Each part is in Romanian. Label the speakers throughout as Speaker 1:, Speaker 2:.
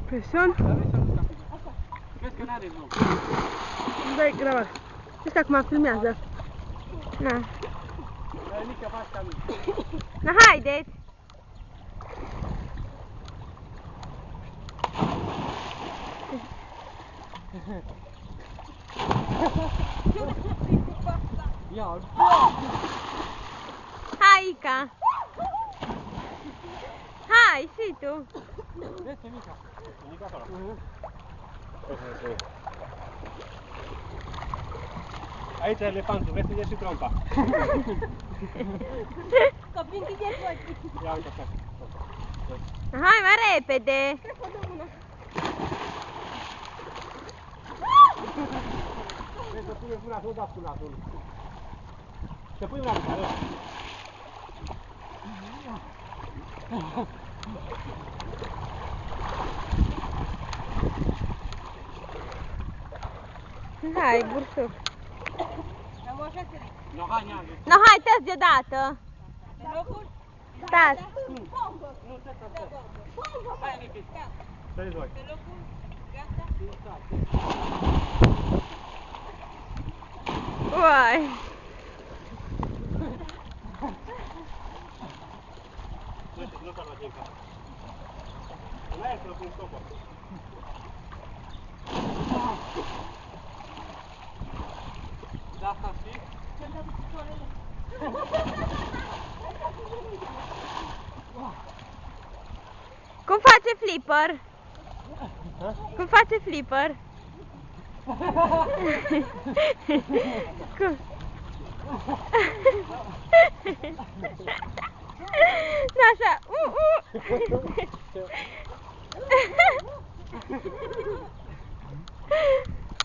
Speaker 1: Presiuni.
Speaker 2: Vezi că n-are vlog.
Speaker 1: Dai, grava. Ăsta acum filmează. Na.
Speaker 2: Dar nici că faci ca mine.
Speaker 1: Na, haideți!
Speaker 2: Ia,
Speaker 1: Hai, Ica! Hai, și tu!
Speaker 2: vezi ce mica. E mica acolo. Aici e elefantul, vrei să ieși și trompa.
Speaker 3: Copii, închideți ochii.
Speaker 2: Ia uite așa.
Speaker 1: Hai, mai repede!
Speaker 2: Trebuie să pui mâna, să nu dați cu nasul. Să pui mâna pe care.
Speaker 1: Hai, bursuc!
Speaker 2: No, hai, ia.
Speaker 1: No, hai, tăți deodată!
Speaker 3: Te locuri?
Speaker 1: Stați!
Speaker 2: Nu, te tot. Hai, Nichi. Stai doi.
Speaker 3: Te locuri? Gata?
Speaker 1: Uai!
Speaker 2: Nu te-ar face în cap. Nu e să-l pun stopă. Da, asta știi?
Speaker 1: Cum face flipper? Cum face flipper? Cum? Nu așa!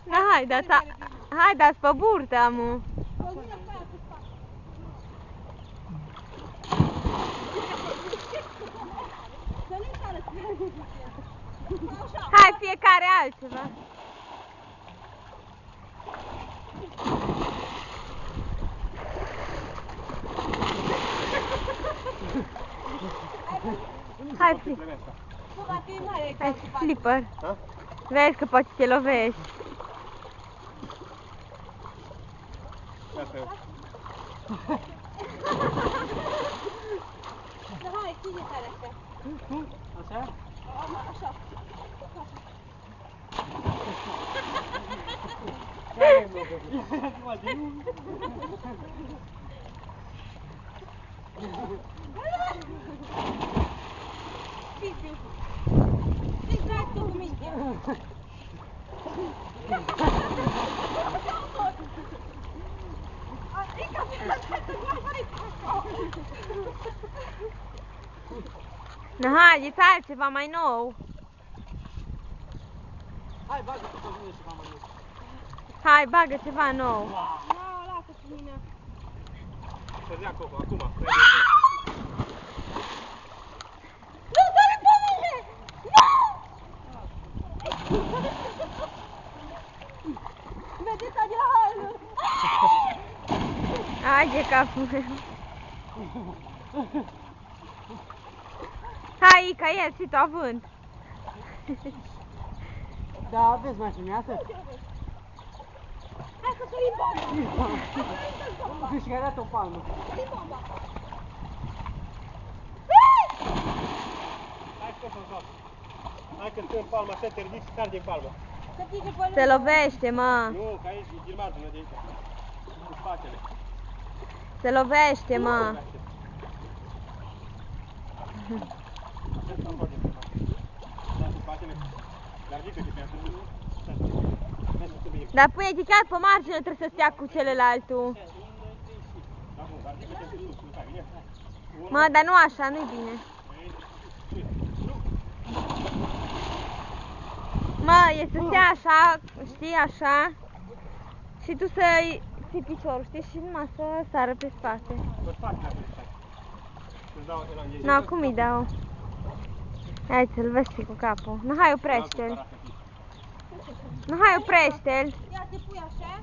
Speaker 1: Na, hai, hai, dați pe burtă, amu! Hai, fiecare altceva! Hai, flipper! Vezi că poți să te lovești!
Speaker 2: Asta e.
Speaker 3: Hai, ține tare așa.
Speaker 2: Așa?
Speaker 3: Așa.
Speaker 2: Care-i locul?
Speaker 3: Fiu. Ce-i tractă cu minte?
Speaker 1: Na, haideți altceva mai nou!
Speaker 2: Hai, bagă pe mine ceva mai mult.
Speaker 1: Hai, bagă ceva nou!
Speaker 3: Nu, lasă cu mine.
Speaker 2: Să dea Coco, acum.
Speaker 3: Nu, dă-le pe mine! Nu! Vedeți de la halul!
Speaker 1: Hai de capul meu! Hai, Ica, ieși și tu având!
Speaker 2: Da, vezi mai frumoasă?
Speaker 3: Hai să sărim bomba!
Speaker 2: Deci că arată o palmă.
Speaker 3: Sărim bomba!
Speaker 2: Hai scos în cap. Hai că stă în palmă, așa te ridici și cargi în palmă.
Speaker 3: Să fie pe
Speaker 1: Se lovește, mă!
Speaker 2: Nu, că aici e filmat până de aici. Cu spatele.
Speaker 1: Se lovește, mă! Dar pune-te chiar pe margine, trebuie să stea cu celălalt tu. Mă, dar nu așa, nu-i bine. Mă, e să stea așa, știi, așa. Și tu să-i ții piciorul, știi, și numai să sară pe spate. Nu, cum îi dau? Hai să-l vezi și cu capul. Nu, hai, oprește-l. Nu, hai, oprește-l.
Speaker 3: Ia, te pui așa.